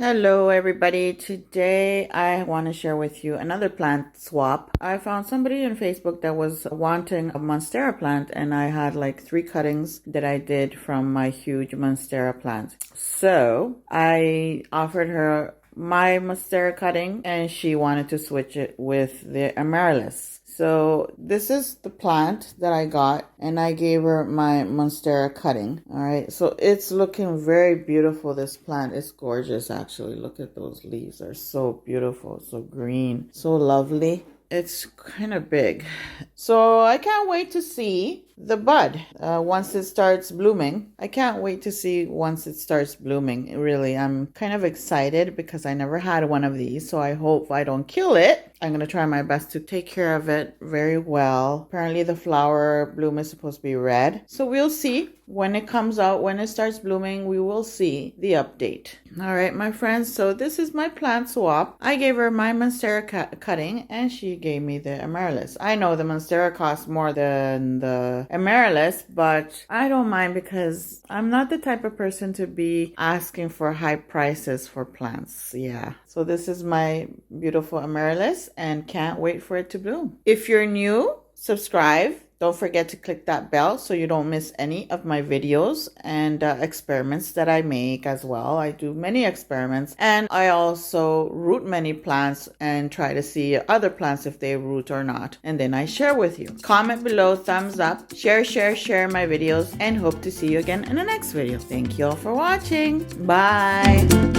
Hello everybody. Today I want to share with you another plant swap. I found somebody on Facebook that was wanting a Monstera plant, and I had like 3 cuttings that I did from my huge Monstera plant. So I offered her my Monstera cutting and she wanted to switch it with the Amaryllis. So this is the plant that I got, and I gave her my Monstera cutting. All right, so it's looking very beautiful. This plant is gorgeous, actually. Look at those leaves. They're so beautiful, so green, so lovely. It's kind of big. So I can't wait to see the bud once it starts blooming. I can't wait to see once it starts blooming. Really, I'm kind of excited because I never had one of these. So I hope I don't kill it. I'm going to try my best to take care of it very well. Apparently the flower bloom is supposed to be red. So we'll see when it comes out, when it starts blooming, we will see the update. All right, my friends. So this is my plant swap. I gave her my Monstera cutting and she gave me the Amaryllis. I know the Monstera costs more than the Amaryllis, but I don't mind because I'm not the type of person to be asking for high prices for plants. Yeah. So this is my beautiful Amaryllis and can't wait for it to bloom. If you're new, subscribe. Don't forget to click that bell so you don't miss any of my videos and experiments that I make as well. I do many experiments, and I also root many plants and try to see other plants if they root or not. And then I share with you. Comment below, thumbs up, share my videos, and hope to see you again in the next video. Thank you all for watching. Bye.